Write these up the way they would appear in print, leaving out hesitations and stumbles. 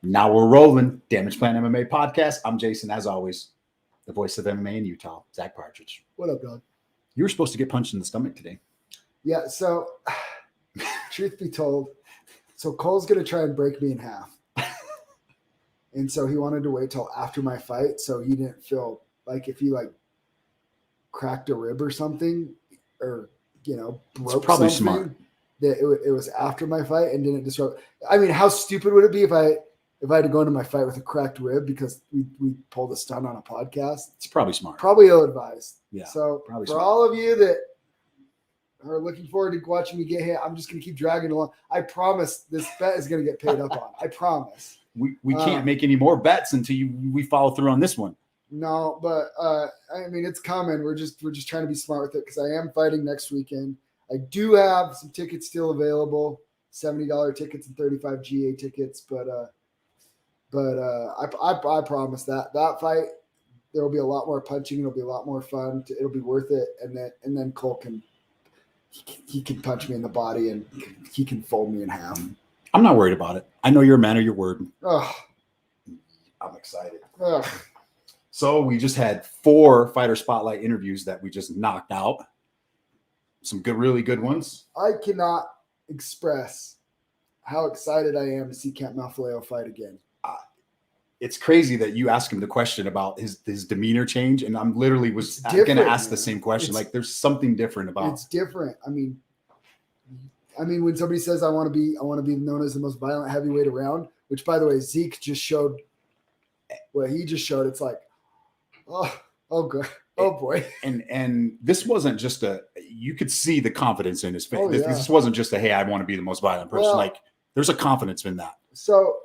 Now we're rolling. Damage Plan MMA podcast. I'm Jason, as always, the voice of MMA in Utah, Zak Partridge. What up, dog? You were supposed to get punched in the stomach today. Yeah, so truth be told, so Cole's going to try and break me in half. And so he wanted to wait till after my fight so he didn't feel like if he cracked a rib or something or, broke it's probably something, smart. that it was after my fight and didn't disrupt. I mean, how stupid would it be if I had to go into my fight with a cracked rib because we pulled a stunt on a podcast? It's probably smart. Probably ill-advised. Yeah. So probably for smart. all of you that are looking forward to watching me get hit, I'm just going to keep dragging along. I promise this bet is going to get paid up on. I promise. We can't make any more bets until we follow through on this one. No, but I mean, it's coming. We're just trying to be smart with it because I am fighting next weekend. I do have some tickets still available, $70 tickets and 35 GA tickets, but I promise that fight there will be a lot more punching. It'll be a lot more fun. It'll be worth it, and then Cole can punch me in the body and he can fold me in half. I'm not worried about it. I know you're a man of your word. Ugh. I'm excited. Ugh. So we just had 4 fighter spotlight interviews that we just knocked out. Some really good ones. I cannot express how excited I am to see Camp Malfoyle fight again. It's crazy that you asked him the question about his demeanor change, and I'm literally was going to ask the same question. There's something different about. It's different. I mean, when somebody says I want to be known as the most violent heavyweight around, which by the way, Zeke just showed what he just showed. It's like, oh good. Oh boy. And this wasn't just you could see the confidence in his face. Oh, yeah. This wasn't just hey, I want to be the most violent person. Well, there's a confidence in that. So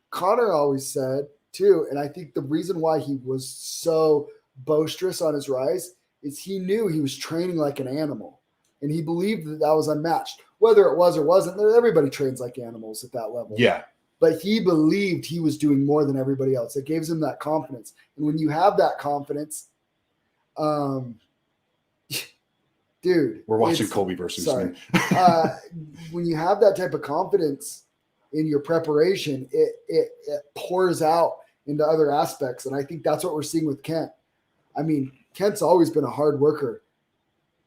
Connor always said too, and I think the reason why he was so boisterous on his rise is he knew he was training like an animal, and he believed that was unmatched. Whether it was or wasn't, everybody trains like animals at that level. Yeah. But he believed he was doing more than everybody else. It gives him that confidence. And when you have that confidence, dude. We're watching Colby versus Usman. When you have that type of confidence in your preparation, it pours out into other aspects. And I think that's what we're seeing with Kent. I mean, Kent's always been a hard worker,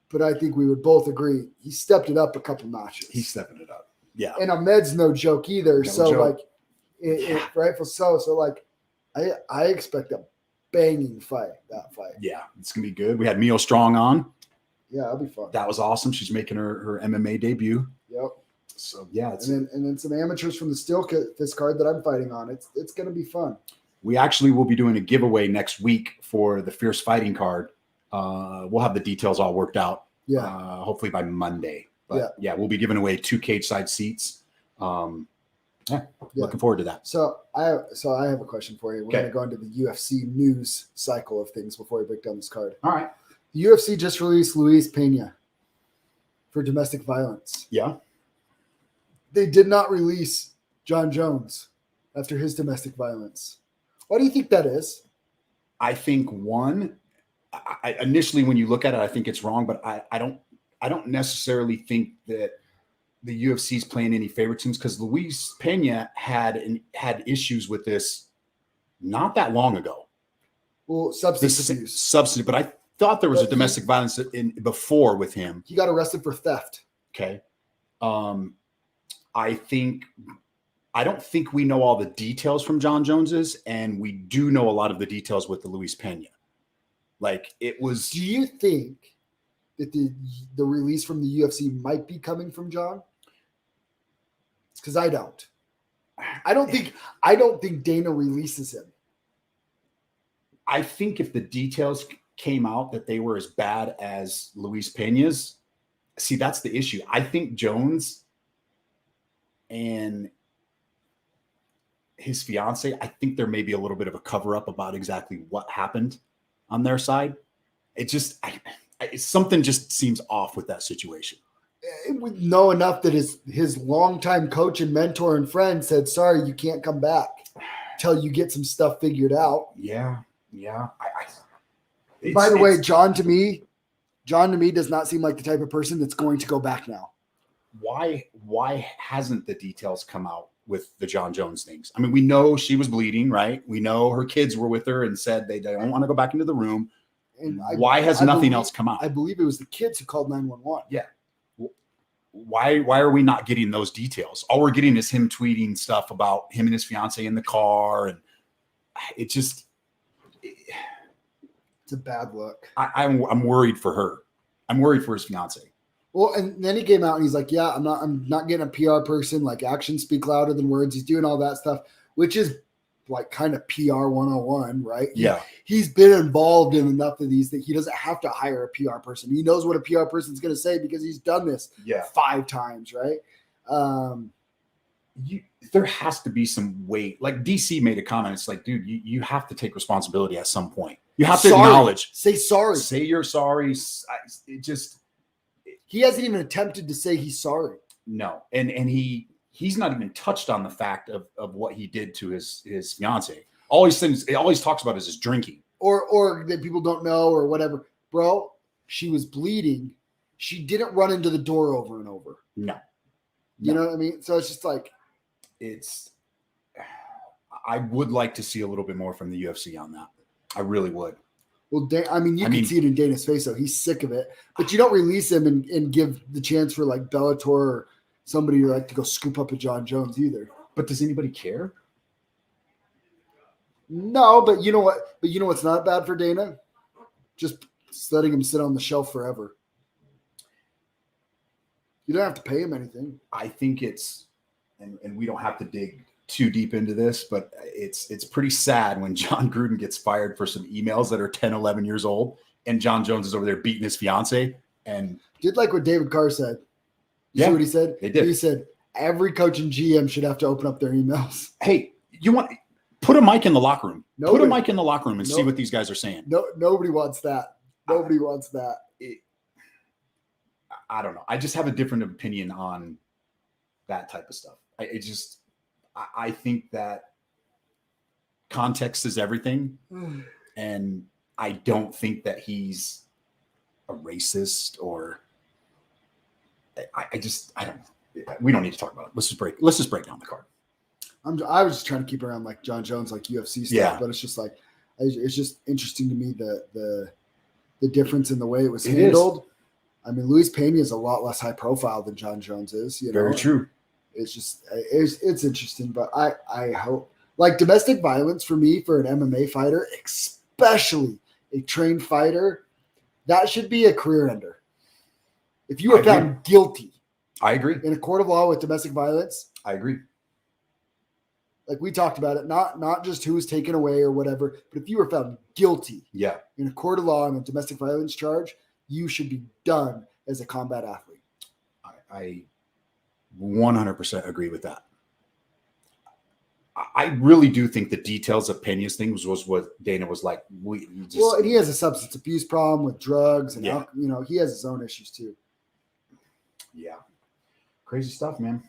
but I think we would both agree he stepped it up a couple notches. He's stepping it up. Yeah. And Ahmed's no joke either. No joke. Rightful so. So I expect a banging fight, that fight. Yeah, it's going to be good. We had Mio Strong on. Yeah, that'll be fun. That was awesome. She's making her MMA debut. Yep. So yeah, and then some amateurs from the Steel Fist card that I'm fighting on. It's going to be fun. We actually will be doing a giveaway next week for the Fierce Fighting card. We'll have the details all worked out. Yeah. Hopefully by Monday. But yeah, we'll be giving away 2 cage side seats. Looking forward to that. So I have a question for you. We're going to go into the UFC news cycle of things before we break down this card. All right. The UFC just released Luis Pena for domestic violence. Yeah. They did not release John Jones after his domestic violence. Why do you think that is? I think I initially when you look at it, I think it's wrong, but I don't necessarily think that the UFC is playing any favoritisms because Luis Pena had issues with this not that long ago. Well, substance abuse. But I thought there was a domestic violence before with him. He got arrested for theft. Okay. I don't think we know all the details from John Jones's, and we do know a lot of the details with the Luis Pena. Do you think that the release from the UFC might be coming from John? It's because I don't. I don't think Dana releases him. I think if the details came out that they were as bad as Luis Pena's, see, that's the issue. I think Jones and his fiance, I think there may be a little bit of a cover up about exactly what happened on their side. It just, something just seems off with that situation. We know enough that his longtime coach and mentor and friend said, sorry, you can't come back till you get some stuff figured out. Yeah. By the way, John to me does not seem like the type of person that's going to go back now. why hasn't the details come out with the John Jones things? I mean, we know she was bleeding, right? We know her kids were with her and said they don't want to go back into the room. And why has nothing else come out? I believe it was the kids who called 911. Yeah. Why are we not getting those details? All we're getting is him tweeting stuff about him and his fiance in the car, and it just it's a bad look. I'm worried for her. I'm worried for his fiance. Well, and then he came out and he's like, "Yeah, I'm not getting a PR person. Like actions speak louder than words." He's doing all that stuff, which is like kind of PR 101, right? Yeah. He's been involved in enough of these that he doesn't have to hire a PR person. He knows what a PR person is going to say because he's done this 5 times, right? There has to be some weight. Like DC made a comment. It's like, dude, you have to take responsibility at some point. You have to acknowledge. Say sorry. Say you're sorry. He hasn't even attempted to say he's sorry. No. And he's not even touched on the fact of what he did to his fiance. All he talks about is his drinking. Or that people don't know or whatever. Bro, she was bleeding. She didn't run into the door over and over. No. You know what I mean? So it's just like I would like to see a little bit more from the UFC on that. I really would. Well, you can see it in Dana's face, though. He's sick of it. But you don't release him and give the chance for like Bellator or somebody to like to go scoop up a John Jones either. But does anybody care? No, but you know what? But you know what's not bad for Dana? Just letting him sit on the shelf forever. You don't have to pay him anything. I think it's, and we don't have to dig too deep into this, but it's pretty sad when John Gruden gets fired for some emails that are 10, 11 years old, and John Jones is over there beating his fiance. And did like what David Carr said. You see what he said? They did. He said every coach and GM should have to open up their emails. Hey, put a mic in the locker room. Put a mic in the locker room and see what these guys are saying. No, nobody wants that. Nobody wants that. I don't know. I just have a different opinion on that type of stuff. I think that context is everything. And I don't think that he's a racist or I don't know. We don't need to talk about it. Let's just break down the card. I was just trying to keep around like John Jones, like UFC stuff, but it's just like, it's just interesting to me the difference in the way it was handled. I mean, Luis Pena is a lot less high profile than John Jones is. Very true. It's just it's interesting, but I hope like domestic violence for me for an MMA fighter, especially a trained fighter, that should be a career ender. If you are found guilty, I agree in a court of law with domestic violence, I agree. Like we talked about it, not just who was taken away or whatever, but if you were found guilty, in a court of law on a domestic violence charge, you should be done as a combat athlete. I 100% agree with that. I really do think the details of Pena's things was what Dana was like. And he has a substance abuse problem with drugs, and he has his own issues too. Yeah, crazy stuff, man.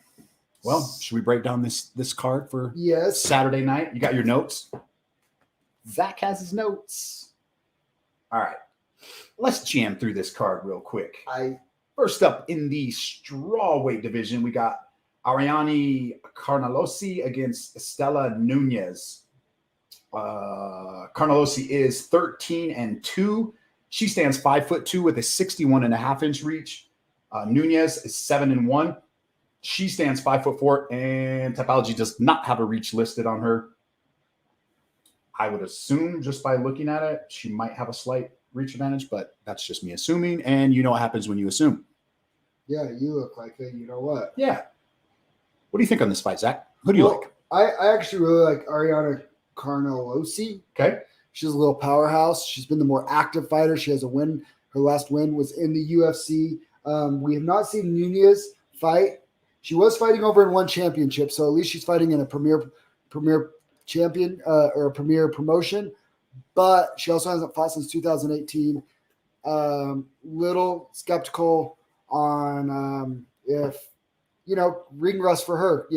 Well, should we break down this card for yes Saturday night? You got your notes? Zach has his notes. All right, let's jam through this card real quick. First up in the strawweight division, we got Ariane Carnelossi against Estela Nunez. Carnelossi is 13-2. She stands 5'2" with a 61.5-inch reach. Nunez is 7-1. She stands 5'4", and Typology does not have a reach listed on her. I would assume just by looking at it, she might have a slight reach advantage, but that's just me assuming. And you know what happens when you assume. Yeah, you look like it. You know what? Yeah. What do you think on this fight, Zach? Who do you like? I actually really like Ariane Carnelossi. Okay. She's a little powerhouse. She's been the more active fighter. She has a win. Her last win was in the UFC. We have not seen Nunez fight. She was fighting over in one championship, so at least she's fighting in a premier champion or a premier promotion. But she also hasn't fought since 2018. Little skeptical on if ring rust for her.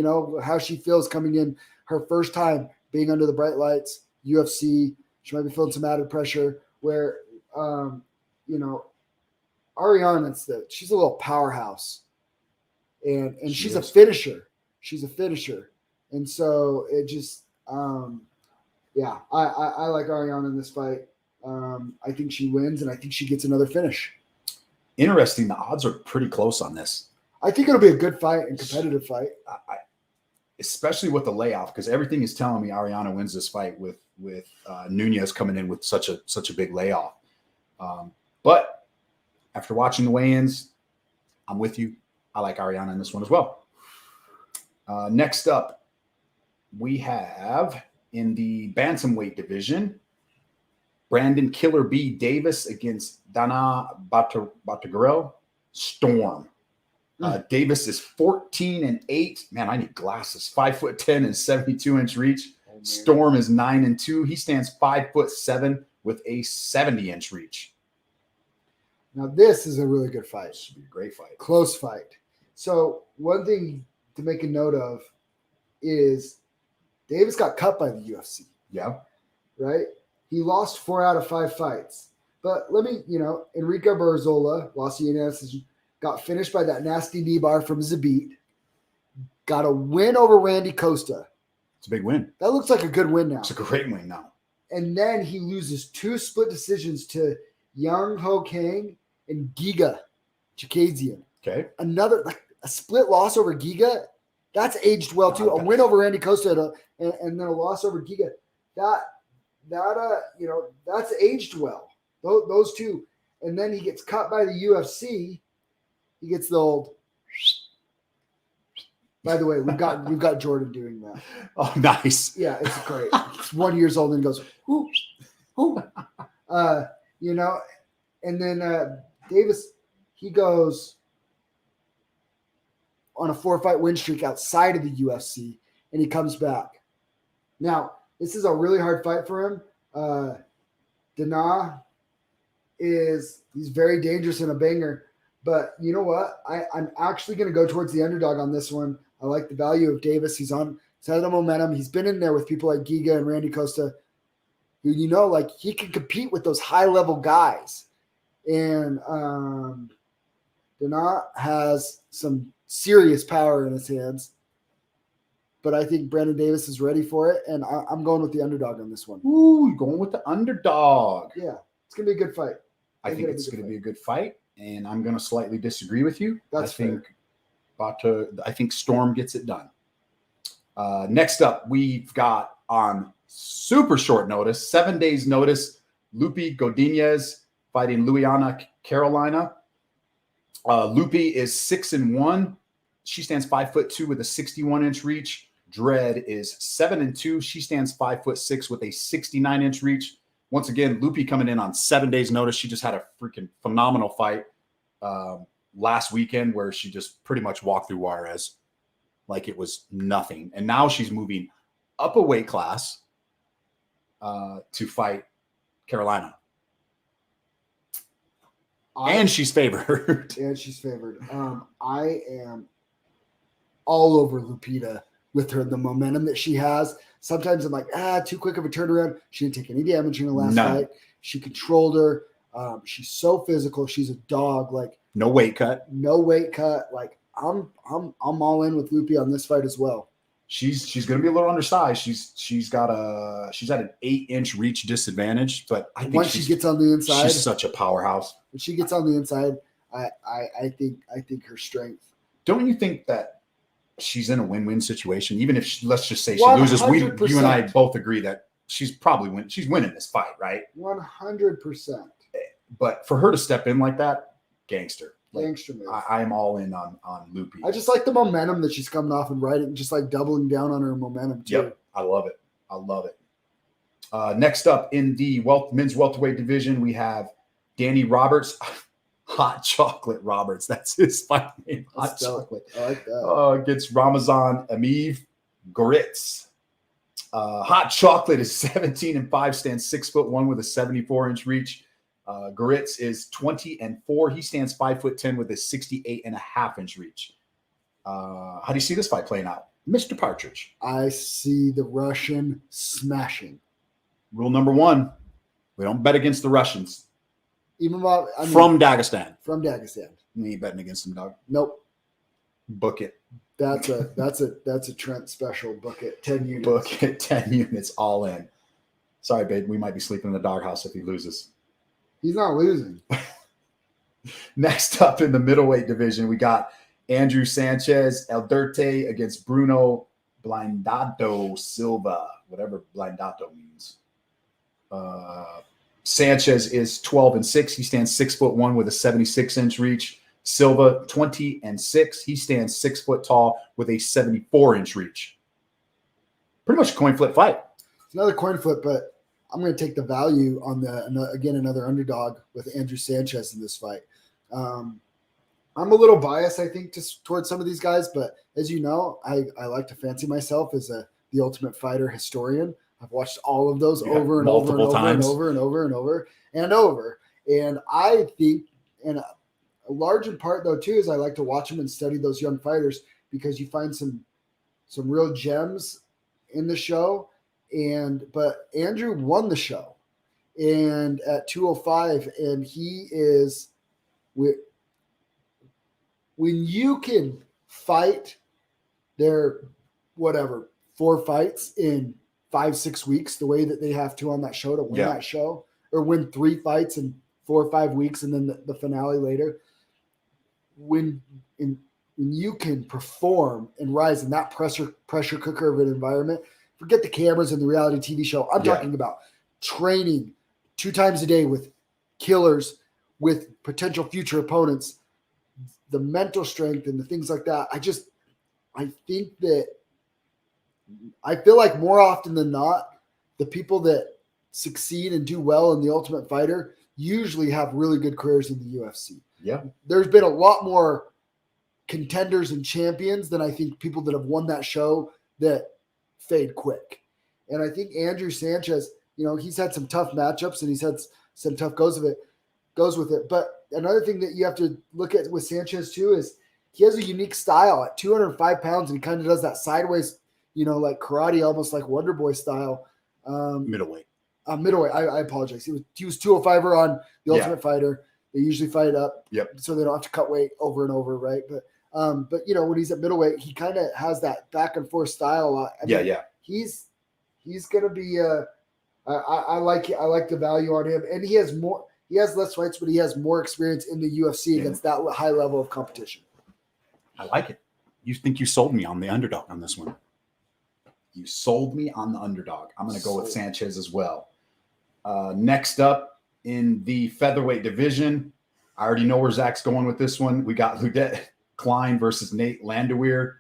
How she feels coming in her first time being under the bright lights. UFC. She might be feeling some added pressure. Where Ariane, she's a little powerhouse. and She she's a is. finisher. She's a finisher, and so it just yeah, I like Ariana in this fight. I think she wins, and I think she gets another finish. Interesting. The odds are pretty close on this. I think it'll be a good fight and competitive fight. Especially with the layoff, because everything is telling me Ariana wins this fight with Nunez coming in with such a big layoff. But after watching the weigh-ins, I'm with you. I like Ariana in this one as well. Next up, we have in the bantamweight division, Brandon Killer B Davis against Dana Batagirel Storm. Davis is 14-8. Man, I need glasses. 5'10" and 72-inch reach. Oh, Storm is 9-2. He stands 5'7" with a 70-inch reach. Now this is a really good fight. This should be a great fight. Close fight. So one thing to make a note of is Davis got cut by the UFC. Yeah. Right? He lost 4 out of 5 fights. But let me, Enrique Barzola lost the unanimous decision. Got finished by that nasty knee bar from Zabit. Got a win over Randy Costa. It's a big win. That looks like a good win now. It's a great win now. And then he loses 2 split decisions to Young Ho Kang and Giga Chikazian. Okay. Another, like a split loss over Giga, that's aged well too. A win over Randy Costa and then a loss over Giga. That's aged well. Those two. And then he gets cut by the UFC. He gets the old. By the way, we've got Jordan doing that. Oh, nice. Yeah, it's great. He's 1 year old and goes, whoo, whoo. And then Davis, he goes on a 4-fight win streak outside of the UFC, and he comes back. Now, this is a really hard fight for him. Dana he's very dangerous and a banger. But you know what? I'm actually going to go towards the underdog on this one. I like the value of Davis. He's had the momentum. He's been in there with people like Giga and Randy Costa, who he can compete with those high-level guys. And Dana has some serious power in his hands. But I think Brandon Davis is ready for it, and I'm going with the underdog on this one. Ooh, you're going with the underdog. Yeah, it's going to be a good fight. I think it's going to be a good fight, and I'm going to slightly disagree with you. That's fair. I think Storm gets it done. Next up, we've got on super short notice, 7 days notice, Lupe Godinez fighting Luiana Carolina. Lupe is 6-1. She stands 5'2" with a 61-inch reach. Dredd is 7-2. She stands 5'6" with a 69-inch reach. Once again, Lupe coming in on 7 days notice. She just had a freaking phenomenal fight last weekend where she just pretty much walked through Juarez like it was nothing. And now she's moving up a weight class to fight Carolina. And she's favored. I am all over Lupita with the momentum that she has. Sometimes I'm like, too quick of a turnaround. She didn't take any damage in the last fight. She controlled her. She's so physical. She's a dog. Like no weight cut. Like I'm all in with Lupe on this fight as well. She's going to be a little undersized. She's at an 8-inch reach disadvantage, but I think once she gets on the inside, she's such a powerhouse. When she gets on the inside, I think her strength. Don't you think that she's in a win-win situation? Even if let's just say she 100%. loses, you and I both agree that she's winning this fight, right? 100%. But for her to step in like that, gangster. Gangster move. I am all in on Lupe. I just like the momentum that she's coming off and riding, just like doubling down on her momentum too. Yep, I love it. Next up in the men's welterweight division, we have Danny Roberts. Hot Chocolate Roberts. That's his fight name. Hot Chocolate. I like that. Against Ramazan Amiv Goritz. Hot Chocolate is 17-5, stands 6'1" with a 74-inch reach. Goritz is 20-4. He stands 5'10" with a 68.5-inch reach. How do you see this fight playing out, Mr. Partridge? I see the Russian smashing. Rule number 1: we don't bet against the Russians. From Dagestan. You ain't betting against them, dog. Nope. Book it. That's a Trent special. Book it. 10 units. Book it. 10 units all in. Sorry, babe. We might be sleeping in the doghouse if he loses. He's not losing. Next up in the middleweight division, we got Andrew Sanchez Elderte against Bruno Blindado Silva, whatever Blindado means. Sanchez is 12-6. He stands 6'1" with a 76-inch reach. Silva 20-6. He stands 6 foot tall with a 74-inch reach. Pretty much a coin flip fight. It's another coin flip, but I'm going to take the value on another underdog with Andrew Sanchez in this fight. I'm a little biased, I think, towards some of these guys, but as you know, I like to fancy myself as the Ultimate Fighter historian. I've watched all of those over and over and over and over and over and over and over. And I think, and a large in part though too, is I like to watch them and study those young fighters because you find some real gems in the show. But Andrew won the show, and at 205, and he is when you can fight their 4 fights in 5-6 weeks, the way that they have to on that show to win that show, or win 3 fights in 4 or 5 weeks, and then the finale later. When you can perform and rise in that pressure cooker of an environment. Forget the cameras and the reality TV show. I'm talking about training 2 times a day with killers, with potential future opponents, the mental strength and the things like that. I think that I feel like more often than not, the people that succeed and do well in the Ultimate Fighter usually have really good careers in the UFC. Yeah. There's been a lot more contenders and champions than I think people that have won that show that fade quick. And I think Andrew Sanchez, he's had some tough matchups and he's had some tough goes with it. But another thing that you have to look at with Sanchez too is he has a unique style at 205 pounds, and he kind of does that sideways, like karate, almost like Wonder Boy style. Middleweight. Middleweight. I apologize. He was 205er on the Ultimate Fighter. They usually fight up, so they don't have to cut weight over and over, right? But when he's at middleweight, he kind of has that back and forth style a lot. He's gonna be. I like the value on him, and he has more. He has less fights, but he has more experience in the UFC against that high level of competition. I like it. You think you sold me on the underdog on this one? You sold me on the underdog. I'm going to go with Sanchez as well. Next up in the featherweight division, I already know where Zach's going with this one. We got Klein versus Nate Landau.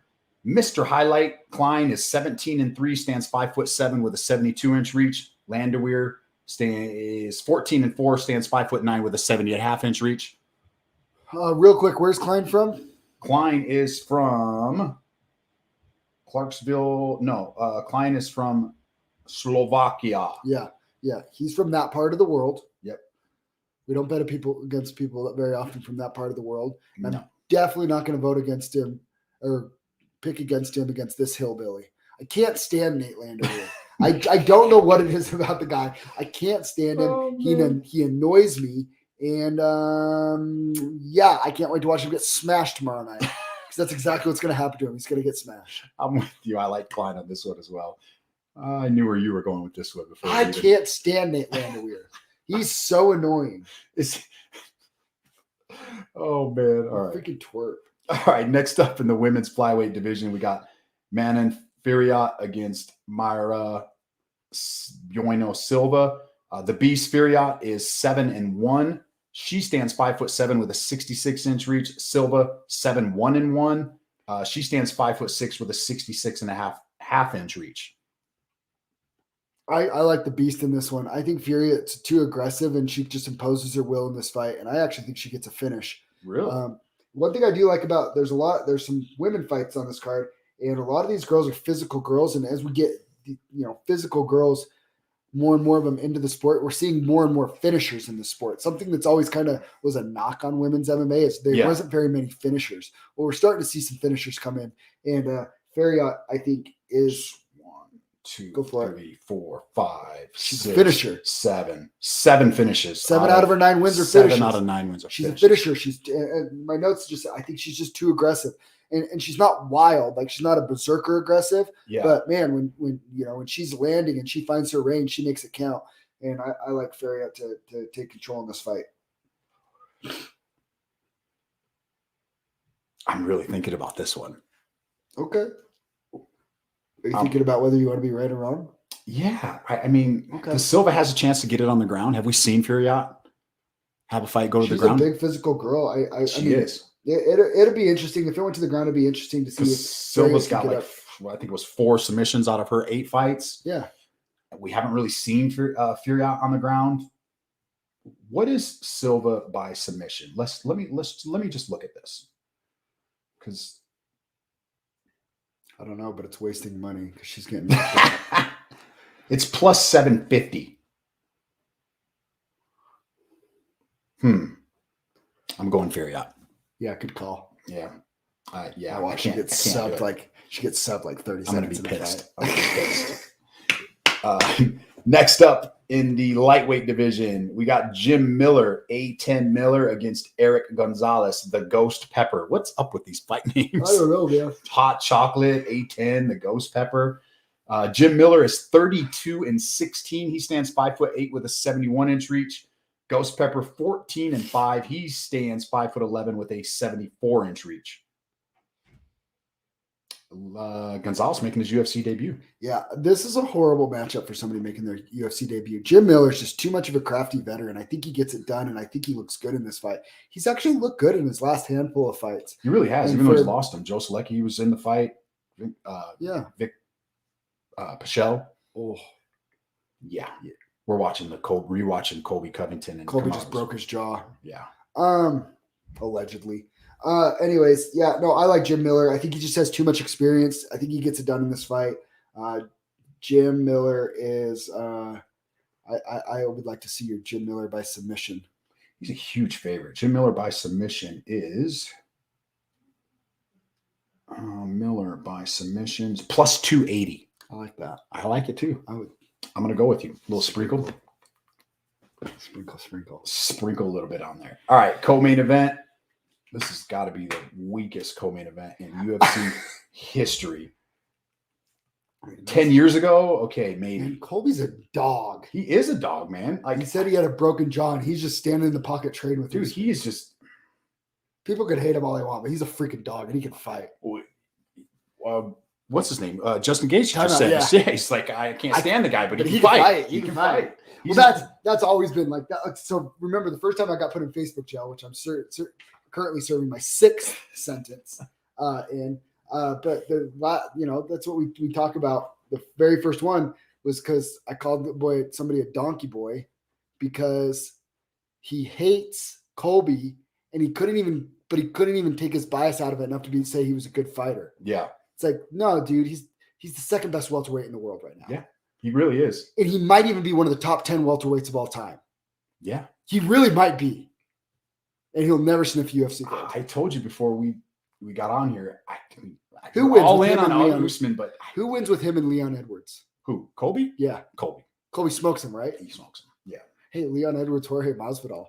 Mr. Highlight, Klein is 17-3, stands 5'7" with a 72-inch reach. Landau is 14-4, stands 5'9" with a 70.5-inch reach. Real quick, where's Klein from? Klein is from Clarksville. No, Klein is from Slovakia. Yeah. He's from that part of the world. Yep. We don't bet against people that very often from that part of the world. No. I'm definitely not going to vote against him or pick against him against this hillbilly. I can't stand Nate Landau. I don't know what it is about the guy. I can't stand him. Oh, he annoys me. And I can't wait to watch him get smashed tomorrow night, because that's exactly what's going to happen to him. He's going to get smashed. I'm with you. I like Klein on this one as well. I knew where you were going with this one before. I can't stand Nate Landau. He's so annoying. Oh man! All right, freaking twerp. All right. Next up in the women's flyweight division, we got Manon Ferreira against Mayra Bueno Silva. The Beast Ferreira is 7-1. She stands 5'7" with a 66-inch reach. Silva 7-1-1. She stands 5'6" with a 66.5-inch reach. I like the Beast in this one. I think Fury is too aggressive, and she just imposes her will in this fight. And I actually think she gets a finish. Really? One thing I do like about there's some women fights on this card, and a lot of these girls are physical girls. And as we get physical girls, more and more of them into the sport, we're seeing more and more finishers in the sport. Something that's always kind of was a knock on women's MMA is there wasn't very many finishers. Well, we're starting to see some finishers come in, and Ferreira, I think, is 1, 2, Go for 3, 4, 5, She's 6, a finisher. 7. 7 finishes. 7 out of her 9 wins are 7 finishes. out of 9 wins are She's finishes. a finisher. She's my notes just. I think she's just too aggressive, and she's not wild. Like she's not a berserker aggressive. Yeah. But man, when she's landing and she finds her range, she makes it count. And I like Ferreira to take control in this fight. I'm really thinking about this one. Okay. Are you thinking about whether you want to be right or wrong? Yeah. I mean, Okay. does Silva has a chance to get it on the ground? Have we seen Ferreira have a fight go to She's the ground? a big physical girl. I She mean, is. It'll be interesting. If it went to the ground, it'd be interesting to see if Silva's Ferreira got can like, get up. I think it was 4 submissions out of her 8 fights. Yeah. We haven't really seen Ferreira on the ground. What is Silva by submission? Let me just look at this. Because I don't know, but it's wasting money because she's getting. it's plus 750. I'm going Ferreira. Yeah, good call. Yeah. Yeah. Oh, she gets subbed like 30 seconds. I'm going to be pissed. I'm going to be pissed. Next up in the lightweight division, we got Jim Miller, A10 Miller against Eric Gonzalez, the Ghost Pepper. What's up with these fight names? I don't know, man. Hot Chocolate, A10, the Ghost Pepper. Jim Miller is 32-16. He stands 5'8" with a 71-inch reach. Ghost Pepper 14-5. He stands 5'11" with a 74-inch reach. Gonzalez making his UFC debut. Yeah, this is a horrible matchup for somebody making their UFC debut. Jim Miller's just too much of a crafty veteran. I think he gets it done, and I think he looks good in this fight. He's actually looked good in his last handful of fights. He really has, And even though he's lost him. Joe Selecki was in the fight. Vic Pichel. Oh, yeah. We're watching rewatching Colby Covington, and Colby just broke his jaw. Yeah. Allegedly. Anyways, yeah, no, I like Jim Miller. I think he just has too much experience. I think he gets it done in this fight. Jim Miller is I would like to see your Jim Miller by submission. He's a huge favorite. Jim Miller by submission is Miller by submissions plus 280. I like that. I like it too. I'm going to go with you. A little sprinkle. Sprinkle a little bit on there. All right, co-main event. This has got to be the weakest co-main event in UFC history. 10 years ago? Okay, maybe. Man, Colby's a dog. He is a dog, man. He said he had a broken jaw, and he's just standing in the pocket trading with dude. He is just. People could hate him all they want, but he's a freaking dog, and he can fight. What's his name? Justin Gage just said, yeah, he's like, I can't stand the guy, but he can fight. He can fight. Well, that's always been like that. So remember, the first time I got put in Facebook jail, which I'm currently serving my 6th sentence in. But that's what we talk about. The very first one was because I called somebody a donkey boy because he hates Colby, and he couldn't even take his bias out of it enough to say he was a good fighter. Yeah. It's like, no, dude, he's the second best welterweight in the world right now. Yeah, he really is. And he might even be one of the top 10 welterweights of all time. Yeah. He really might be. And he'll never sniff UFC gold. I told you before we got on here, who wins all in on Usman, but who wins with him and Leon Edwards? Who? Colby? Yeah. Colby smokes him, right? He smokes him. Yeah. Hey, Leon Edwards, Jorge Masvidal.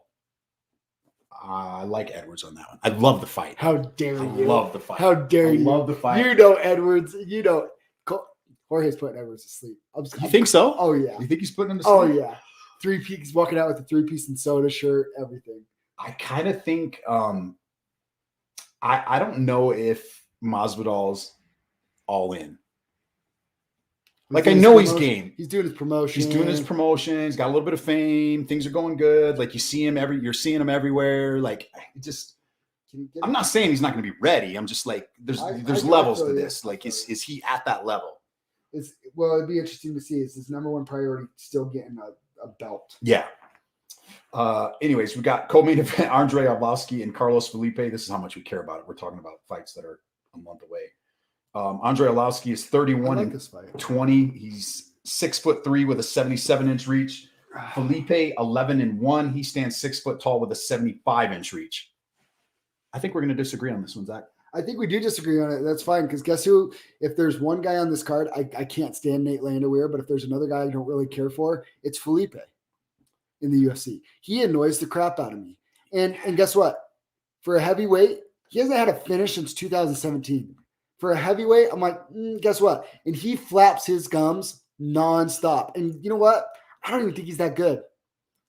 I like Edwards on that one. I love the fight. How dare you? I love the fight. How dare you? I love the fight. You know Edwards. You know Jorge's putting Edwards to sleep. You think so? Oh, yeah. You think he's putting him to sleep? Oh, yeah. 3-piece, walking out with a 3-piece and soda shirt, everything. I kind of think I don't know if Masvidal's all in. Like, I know he's game. He's doing his promotion. He's doing his promotion. He's got a little bit of fame. Things are going good. Like, you're seeing him everywhere. Like, I'm not saying he's not going to be ready. I'm just like, there's levels to this. Like, is he at that level? It'd be interesting to see. Is his number one priority still getting a belt? Yeah. Anyways, we got co-main event Andrei Arlovski and Carlos Felipe. This is how much we care about it. We're talking about fights that are a month away. Andrei Arlovski is 31-20. He's 6'3" with a 77-inch reach. Felipe 11-1. He stands 6 foot tall with a 75-inch reach. I think we're going to disagree on this one, Zach. I think we do disagree on it. That's fine, because guess who? If there's one guy on this card, I can't stand Nate Landau, but if there's another guy I don't really care for, it's Felipe in the UFC. He annoys the crap out of me. And guess what? For a heavyweight, he hasn't had a finish since 2017. For a heavyweight, I'm like, guess what? And he flaps his gums nonstop. And you know what? I don't even think he's that good.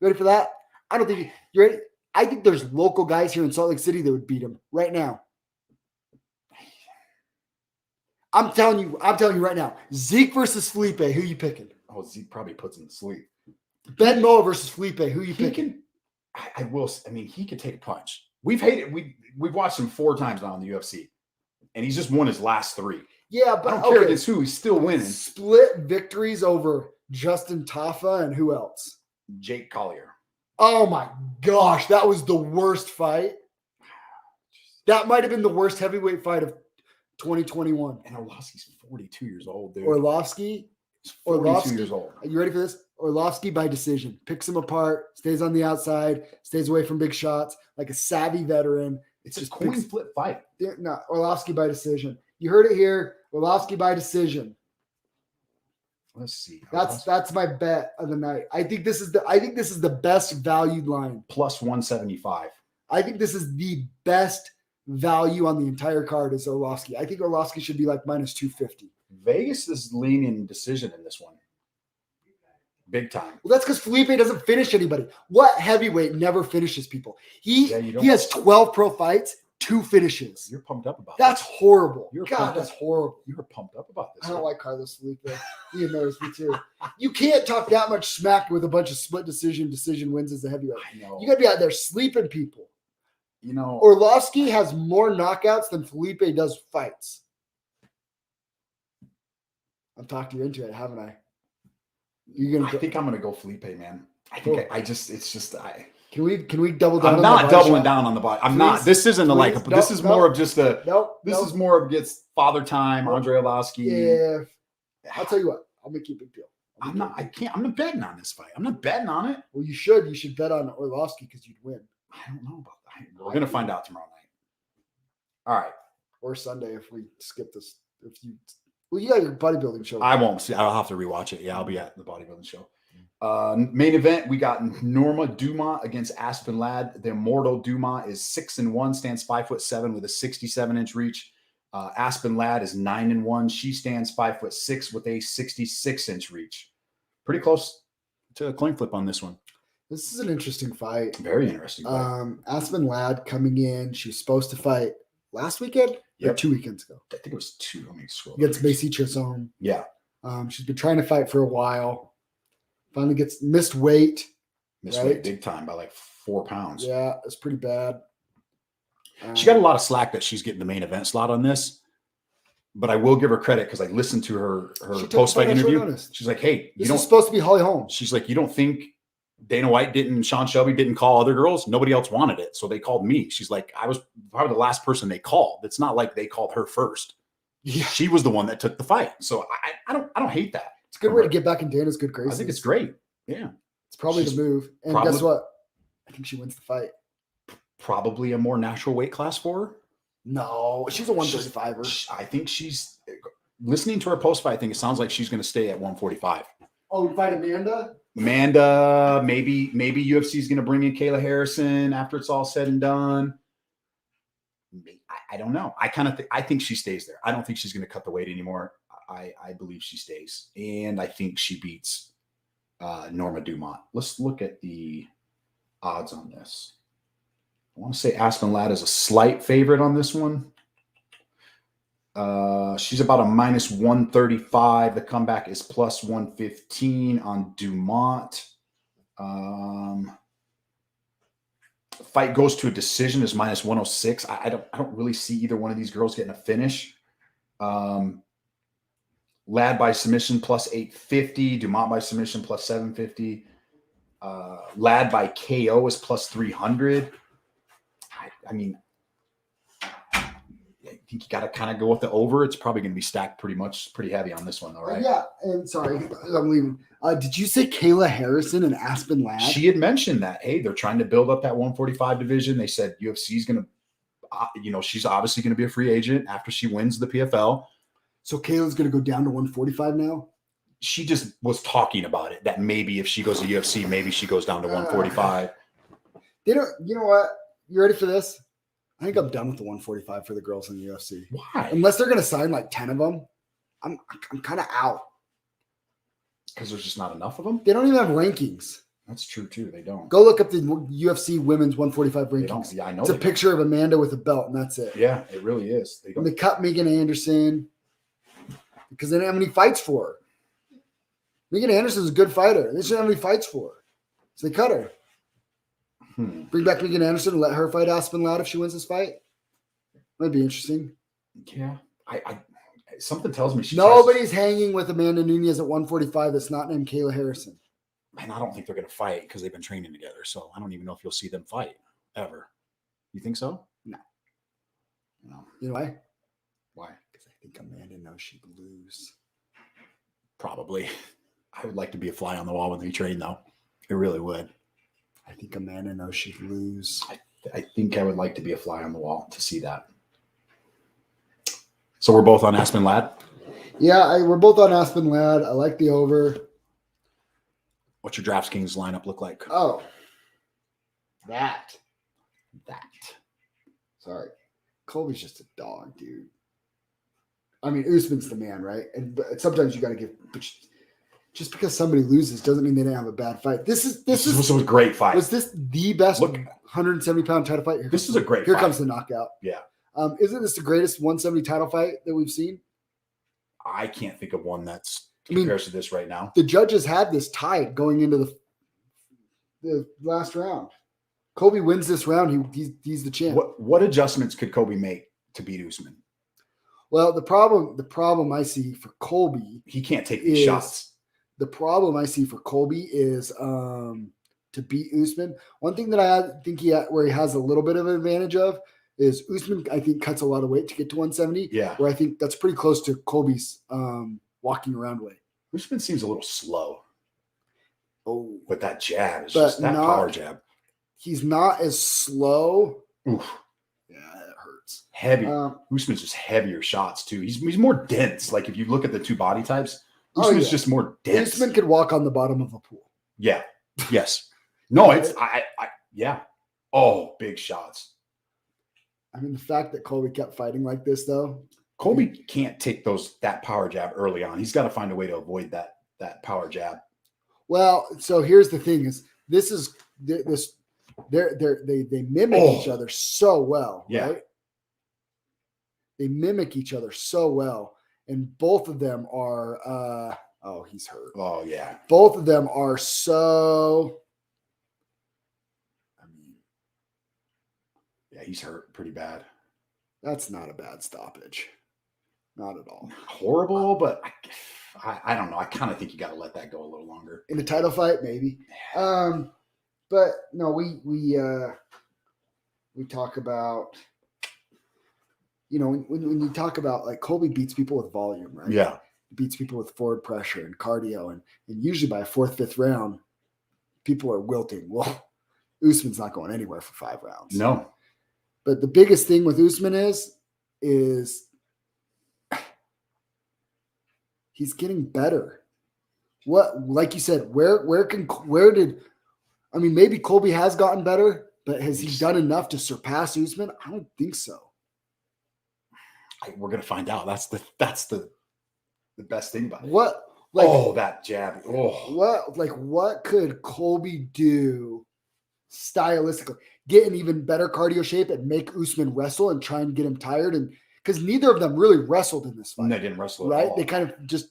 Ready for that? I don't think you ready? I think there's local guys here in Salt Lake City that would beat him right now. I'm telling you right now. Zeke versus Felipe, who you picking? Oh, Zeke probably puts him to sleep. Ben Moa versus Felipe, who you picking? I will. I mean, he could take a punch. We've watched him 4 times now in the UFC, and he's just won his last 3. Yeah, but I don't care against who. He's still winning. Split victories over Justin Tafa and who else? Jake Collier. Oh my gosh, that was the worst fight. That might have been the worst heavyweight fight of 2021. And Orlovsky's 42 years old, dude. Orlovsky years old. Are you ready for this? Orlovsky by decision. Picks him apart, stays on the outside, stays away from big shots, like a savvy veteran. It's just a coin flip fight. No, Orlovsky by decision. You heard it here. Orlovsky by decision. Let's see. That's my bet of the night. I think this is the best valued line. Plus 175. I think this is the best value on the entire card is Orlovsky. I think Orlovsky should be like minus 250. Vegas is leaning decision in this one. Big time. Well, that's because Felipe doesn't finish anybody. What heavyweight never finishes people? He has 12 pro fights, 2 finishes. You're pumped up about that's this. Horrible. That's horrible. You're pumped up about this. I don't like Carlos Felipe. He annoys me too. You can't talk that much smack with a bunch of split decision wins as a heavyweight. I know. You got to be out there sleeping people. You know, Orlovsky has more knockouts than Felipe does fights. I've talked you into it, haven't I? I think I'm gonna go Felipe, man. Can we double down? I'm not doubling down on the body. I'm not. This isn't a like. This is more of just a. This is more of gets father time. Andre Orlovsky. Yeah. I'll tell you what. I'll make you a big deal. I'm not betting on this fight. I'm not betting on it. Well, you should. You should bet on Orlovsky because you'd win. I don't know about that. We're gonna find out tomorrow night. All right. Or Sunday if we skip this. Well, you got your bodybuilding show. I won't see. I'll have to rewatch it. Yeah, I'll be at the bodybuilding show. Main event, we got Norma Dumont against Aspen Ladd. The immortal Dumont is 6-1, stands 5'7" with a 67-inch reach. Aspen Ladd is 9-1. She stands 5'6" with a 66-inch reach. Pretty close to a coin flip on this one. This is an interesting fight. Very interesting fight. Aspen Ladd coming in. She was supposed to fight last weekend or 2 weekends ago. I think it was 2. Let me scroll. Against Macy Chisholm. Yeah. She's been trying to fight for a while. Finally gets missed weight. Missed weight big time by like 4 pounds. Yeah, it's pretty bad. She got a lot of slack that she's getting the main event slot on this. But I will give her credit because I listened to her post-fight interview. She's like, hey, this is supposed to be Holly Holm. She's like, you don't think Dana White Sean Shelby didn't call other girls? Nobody else wanted it. So they called me. She's like, I was probably the last person they called. It's not like they called her first. Yeah. She was the one that took the fight. So I don't hate that. It's a good way to get back in Dana's good graces. I think it's great. Yeah. It's probably the move. And guess what? I think she wins the fight. Probably a more natural weight class for her. No, she's a 135er. I think she's listening to her post fight. I think it sounds like she's going to stay at 145. Oh, you fight Amanda? Maybe UFC is going to bring in Kayla Harrison after it's all said and done. I don't know. I think she stays there. I don't think she's going to cut the weight anymore. I believe she stays, and I think she beats Norma Dumont. Let's look at the odds on this. I want to say Aspen Ladd is a slight favorite on this one. She's about a minus 135. The comeback is plus 115 on Dumont. Fight goes to a decision is minus 106. I don't really see either one of these girls getting a finish. Ladd by submission plus 850. Dumont by submission plus 750. Ladd by KO is plus 300. I mean, I think you got to kind of go with the over. It's probably going to be stacked pretty heavy on this one, though, right? Yeah. And sorry, I'm leaving. Did you say Kayla Harrison and Aspen Ladd? She had mentioned that, hey, they're trying to build up that 145 division. They said UFC is going to, she's obviously going to be a free agent after she wins the PFL. So Kayla's going to go down to 145 now? She just was talking about it, that maybe if she goes to UFC, maybe she goes down to 145. They don't. You know what? You ready for this? I think I'm done with the 145 for the girls in the UFC. Why? Unless they're going to sign like 10 of them, I'm kind of out. Because there's just not enough of them? They don't even have rankings. That's true, too. They don't. Go look up the UFC women's 145 rankings. Yeah, I know. It's a picture of Amanda with a belt, and that's it. Yeah, it really is. And they cut Megan Anderson because they didn't have any fights for her. Megan Anderson's a good fighter. They shouldn't have any fights for her. So they cut her. Bring back Megan Anderson and let her fight Aspen Ladd if she wins this fight. Might be interesting. Yeah. I something tells me nobody's hanging with Amanda Nunes at 145 that's not named Kayla Harrison. And I don't think they're going to fight because they've been training together. So I don't even know if you'll see them fight ever. You think so? No. No. You know why? Why? Because I think Amanda knows she'd lose. Probably. I would like to be a fly on the wall when they train, though. It really would. I think Amanda knows she'd lose. I think I would like to be a fly on the wall to see that. So we're both on Aspen Ladd? Yeah, we're both on Aspen Ladd. I like the over. What's your DraftKings lineup look like? Oh. That. Sorry. Colby's just a dog, dude. I mean, Usman's the man, right? But sometimes you got to give... Just because somebody loses doesn't mean they didn't have a bad fight. This was a great fight. Was this the best 170-pound title fight? This is a great fight. Here comes the knockout. Yeah. Isn't this the greatest 170 title fight that we've seen? I can't think of one that's compares to this right now. The judges had this tied going into the last round. Colby wins this round. He's the champ. What adjustments could Colby make to beat Usman? Well, the problem I see for Colby, he can't take these shots. The problem I see for Colby is to beat Usman. One thing that I think where he has a little bit of an advantage of is Usman, I think, cuts a lot of weight to get to 170. Yeah. Where I think that's pretty close to Colby's walking around weight. Usman seems a little slow. Oh. With that jab. It's just that power jab. He's not as slow. Oof. Yeah, it hurts. Heavy. Usman's just heavier shots, too. He's more dense. Like, if you look at the two body types, Usman's just more dense. Usman could walk on the bottom of a pool. Yeah. Yes. No, it's yeah. Oh, big shots. I mean, the fact that Colby kept fighting like this, though. Colby can't take that power jab early on. He's got to find a way to avoid that power jab. Well, so here's the thing: they mimic each other so well, right? They mimic each other so well. And both of them are, he's hurt. Oh, yeah. Both of them are yeah, he's hurt pretty bad. That's not a bad stoppage. Not at all. Horrible, but I don't know. I kind of think you got to let that go a little longer. In a title fight, maybe. But no, we talk about... when you talk about like Colby beats people with volume, right? Yeah. He beats people with forward pressure and cardio. And usually by a fourth, fifth round, people are wilting. Well, Usman's not going anywhere for 5 rounds. No. But the biggest thing with Usman is he's getting better. Like you said, maybe Colby has gotten better, but has he done enough to surpass Usman? I don't think so. We're gonna find out. That's the best thing about it. That jab. What could Colby do stylistically? Get in even better cardio shape and make Usman wrestle and try and get him tired, and because neither of them really wrestled in this fight. They didn't wrestle, right? At all. They kind of just.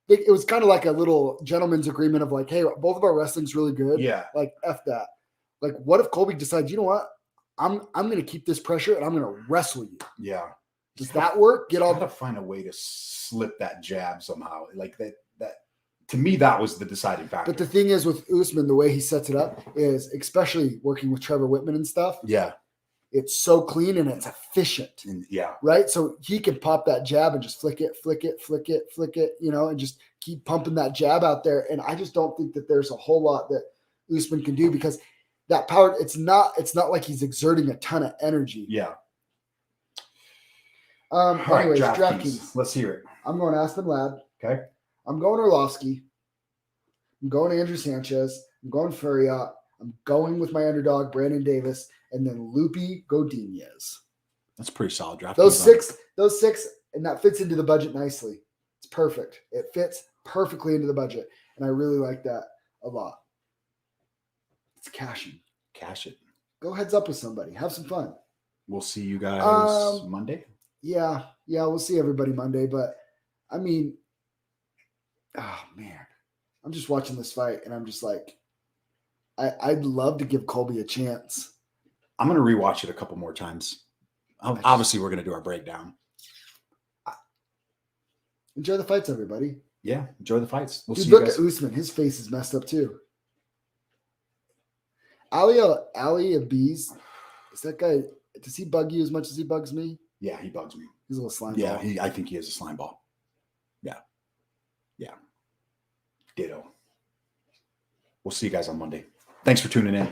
It was kind of like a little gentleman's agreement of like, hey, both of our wrestling's really good. Yeah. Like F that. Like, what if Colby decides, you know what? I'm gonna keep this pressure and I'm gonna wrestle you. Yeah. Does that work? Gotta find a way to slip that jab somehow. Like that to me, that was the deciding factor. But the thing is with Usman, the way he sets it up is, especially working with Trevor Whitman and stuff. Yeah. It's so clean and it's efficient. Yeah. Right. So he can pop that jab and just flick it, and just keep pumping that jab out there. And I just don't think that there's a whole lot that Usman can do because that power, it's not like he's exerting a ton of energy. Yeah. All right, Anyways, DraftKings. DraftKings. Let's hear it. I'm going Aspen Ladd. Okay. I'm going Orlovsky. I'm going Andrew Sanchez. I'm going Ferreira. I'm going with my underdog, Brandon Davis, and then Lupi Godinez. That's pretty solid draft. Those six, and that fits into the budget nicely. It's perfect. It fits perfectly into the budget, and I really like that a lot. It's cashing. Cash it. Go heads up with somebody. Have some fun. We'll see you guys Monday. Yeah, we'll see everybody Monday. But I mean, oh man, I'm just watching this fight, and I'm just like, I'd love to give Colby a chance. I'm going to rewatch it a couple more times. Obviously, we're going to do our breakdown. Enjoy the fights, everybody. Yeah, enjoy the fights. We'll Dude, see you look guys. at Usman. His face is messed up too. Ali Abiz, is that guy? Does he bug you as much as he bugs me? Yeah, he bugs me. He's a little slime Yeah, ball. I think he is a slime ball. Yeah. Ditto. We'll see you guys on Monday. Thanks for tuning in.